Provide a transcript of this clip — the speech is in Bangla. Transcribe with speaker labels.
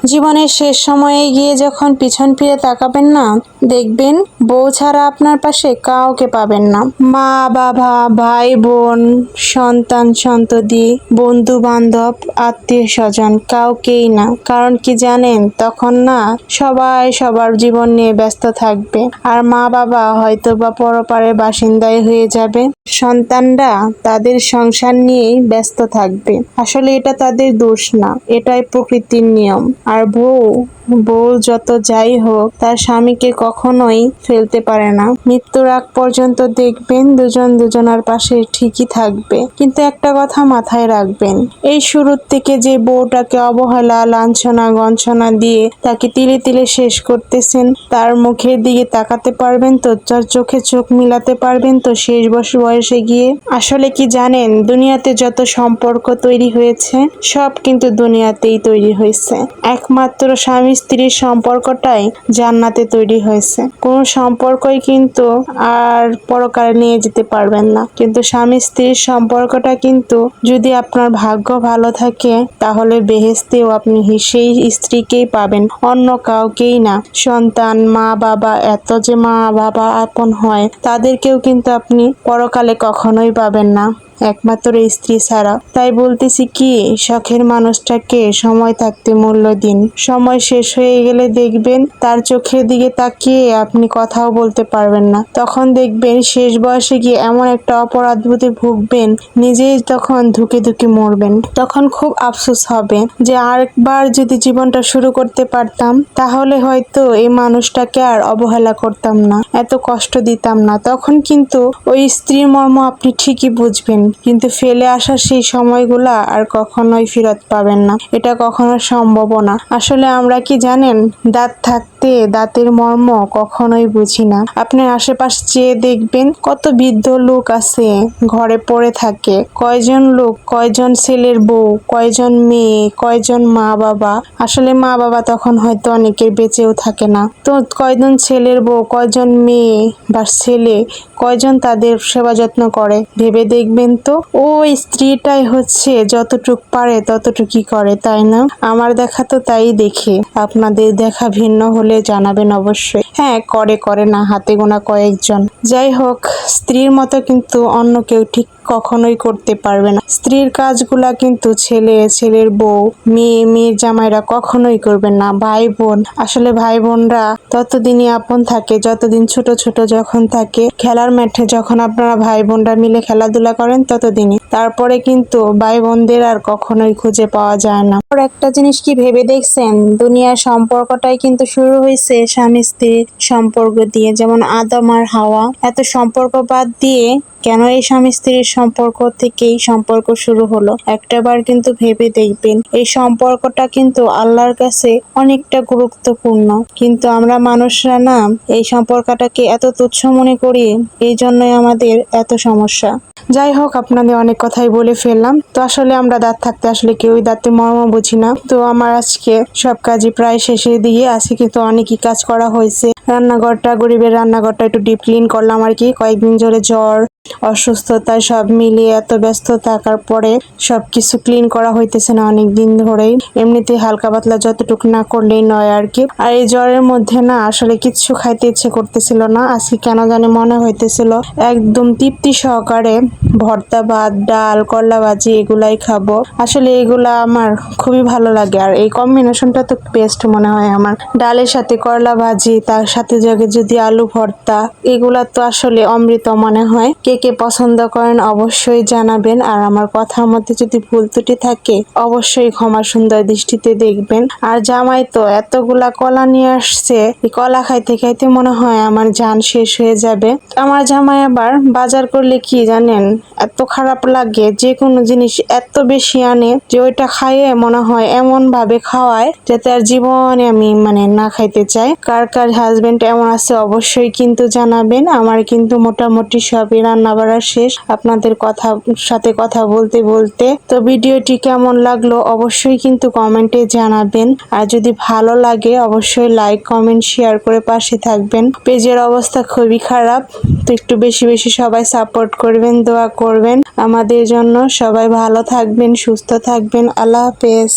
Speaker 1: জীবনের শেষ সময়ে গিয়ে যখন পিছন ফিরে তাকাবেন না, দেখবেন বউ ছাড়া আপনার পাশে কাউকে পাবেন না। মা বাবা, ভাই বোন, সন্তান সন্ততি, বন্ধু বান্ধব, আত্মীয় স্বজন, কাউকেই না। কারণ কি জানেন, তখন না সবাই সবার জীবন নিয়ে ব্যস্ত থাকবে, আর মা বাবা হয়তো বা পরপারের বাসিন্দাই হয়ে যাবে। সন্তানরা তাদের সংসার নিয়েই ব্যস্ত থাকবে। আসলে এটা তাদের দোষ না, এটাই প্রকৃতির নিয়ম। আর বউ যত যাই হোক, তার স্বামীকে কখনোই ফেলতে পারে না। মৃত্যুর আগ পর্যন্ত দেখবেন দুজন দুজনার পাশে ঠিকই থাকবে। কিন্তু একটা কথা মাথায় রাখবেন, এই শুরুর থেকে যে বউটাকে অবহেলা, লাঞ্ছনা গঞ্ছনা দিয়ে তাকে তিলে তিলে শেষ করতেছেন, তার মুখের দিকে তাকাতে পারবেন তো, তার চোখে চোখ মিলাতে পারবেন তো শেষ বয়সে গিয়ে? আসলে কি জানেন, দুনিয়াতে যত সম্পর্ক তৈরি হয়েছে, সব কিন্তু দুনিয়াতেই তৈরি হয়েছে। একমাত্র স্বামী স্ত্রীর সম্পর্কটাই জান্নাতে তৈরি হয়েছে। কোন সম্পর্কই কিন্তু আর পরকালে নিয়ে যেতে পারবেন না। কিন্তু স্বামী স্ত্রীর সম্পর্কটা কিন্তু যদি আপনার ভাগ্য ভালো থাকে, তাহলে বেহেশতেও আপনি সেই স্ত্রীকেই পাবেন, অন্য কাউকেই না। সন্তান, মা বাবা, এত যে মা বাবা আপন হয়, তাদেরকেও কিন্তু আপনি পরকালে কখনোই পাবেন না, একমাত্র স্ত্রী ছাড়া। তাই বলতেছি কি, শখের মানুষটাকে সময় থাকতে মূল্য দিন। সময় শেষ হয়ে গেলে দেখবেন তার চোখের দিকে তাকিয়ে আপনি কথাও বলতে পারবেন না। তখন দেখবেন শেষ বয়সে গিয়ে এমন একটা অপরাধ বোধে ভুগবেন, নিজেই তখন ধুকে ধুকে মরবেন। তখন খুব আফসোস হবে যে আরেকবার যদি জীবনটা শুরু করতে পারতাম, তাহলে হয়তো এই মানুষটাকে আর অবহেলা করতাম না, এত কষ্ট দিতাম না। তখন কিন্তু ওই স্ত্রীর মর্ম আপনি ঠিকই বুঝবেন, কিন্তু ফেলে আসা সেই সময়গুলা আর কখনোই ফেরত পাবেন না। এটা কখনো সম্ভব না। আসলে আমরা কি জানেন, দাঁত থাকতে দাঁতের মর্ম কখনোই বুঝি না। আপনি আশেপাশে চেয়ে দেখবেন কত বৃদ্ধ লোক আছে ঘরে পড়ে থাকে। কয়জন লোক, কয়জন ছেলের বউ, কয়জন মেয়ে, কয়জন মা বাবা। আসলে মা বাবা তখন হয়তো অনেকের বেঁচেও থাকে না। তো কয়জন ছেলের বউ, কয়জন মেয়ে বা ছেলে, কয়জন তাদের সেবা যত্ন করে ভেবে দেখবেন তো। ওই স্ত্রীটাই হচ্ছে যতটুক পারে ততটুকুই করে, তাই না? আমার দেখা তো তাই দেখি, আপনাদের দেখা ভিন্ন হলে জানাবেন অবশ্যই। হ্যাঁ, করে না, হাতে গোনা কয়েকজন। যাই হোক, স্ত্রীর মতো কিন্তু অন্য কেউ ঠিক কখনোই করতে পারবে না। স্ত্রীর কাজগুলা কিন্তু ছেলের বউ, মেয়ের জামাইরা কখনোই করবেন না। ভাই বোন, আসলে ভাই বোনরা ততদিনই আপন থাকে যতদিন ছোট ছোট যখন থাকে, খেলার মাঠে যখন আপনারা ভাই বোনরা মিলে খেলাধুলা করেন ততদিনই। তারপরে কিন্তু ভাই বোনদের আর কখনোই খুঁজে পাওয়া যায় না। আর একটা জিনিস কি ভেবে দেখছেন, দুনিয়ার সম্পর্কটাই কিন্তু শুরু হয়েছে স্বামী স্ত্রীর সম্পর্ক দিয়ে। যেমন আদম আর হাওয়া, এত সম্পর্ক বাদ দিয়ে কেন এই স্বামী স্ত্রীর সম্পর্ক থেকেই সম্পর্ক শুরু হলো? একটাবার কিন্তু ভেবে দেখবেন, এই সম্পর্কটা কিন্তু আল্লাহর কাছে অনেকটা গুরুত্বপূর্ণ। কিন্তু আমরা মানুষরা না এই সম্পর্কটাকে এত তুচ্ছ মনে করি, এই জন্যই আমাদের এত সমস্যা। যাই হোক, আপনাদের অনেক কথাই বলে ফেললাম। তো আসলে আমরা দাঁত থাকতে আসলে কেউই দাঁতের মর্ম বুঝি না। তো আমার আজকে সব কাজই প্রায় শেষের দিকে আছে, কিন্তু অনেকই কাজ করা হয়েছে। গরিবের রান্নাঘরটা একটু ডিপ ক্লিন করলাম আর কি। কয়েকদিন ধরে জ্বর, অসুস্থতায় সব মিলিয়ে এত ব্যস্ত থাকার পরে সবকিছু ক্লিন করা হইতেছে না অনেক দিন ধরেই। এমনিতে হালকা পাতলা যতটুকু না করলেই নয় আর কি। আর এই জ্বরের মধ্যে না আসলে কিচ্ছু খাইতে ইচ্ছে করতেছিল না। আজকে কেন জানি মনে হইতেছিল একদম তৃপ্তি সহকারে ভর্তা ভাত, ডাল, করলা ভাজি এগুলাই খাবো। আসলে এগুলা আমার খুবই ভালো লাগে, আর এই কম্বিনেশনটা তো বেস্ট মনে হয় আমার। ডালের সাথে করলা ভাজি, তার সাথে যদি আলু ভর্তা, এগুলা তো আসলে অমৃত মনে হয়। কে কে পছন্দ করেন অবশ্যই জানাবেন। আর আমার কথার মধ্যে যদি ভুল ত্রুটি থাকে অবশ্যই ক্ষমা সুন্দর দৃষ্টিতে দেখবেন। আর জামাই তো এতগুলা কলা নিয়ে আসছে, এই কলা খাইতে খাইতে মনে হয় আমার জান শেষ হয়ে যাবে। আমার জামাই আবার বাজার করলে কি জানেন, এত খারাপ লাগে, যে কোনো জিনিস এত বেশি আনে যে ওইটা খাইয়ে মনে হয় এমন ভাবে খাওয়ায় যাতে আর জীবনে আমি না খাইতে চাই। কার কার হাজবেন্ড এমন আছে অবশ্যই কিন্তু জানাবেন। আমার কিন্তু মোটামুটি সবই রান্না বাড়া শেষ আপনাদের সাথে কথা বলতে বলতে। তো ভিডিওটি কেমন লাগলো অবশ্যই কিন্তু কমেন্টে জানাবেন। আর যদি ভালো লাগে অবশ্যই লাইক, কমেন্ট, শেয়ার করে পাশে থাকবেন। পেজের অবস্থা খুবই খারাপ, তো একটু বেশি বেশি সবাই সাপোর্ট করবেন, দোয়া করবেন আমাদের জন্য। সবাই ভালো থাকবেন, সুস্থ থাকবেন। আল্লাহ হাফেজ।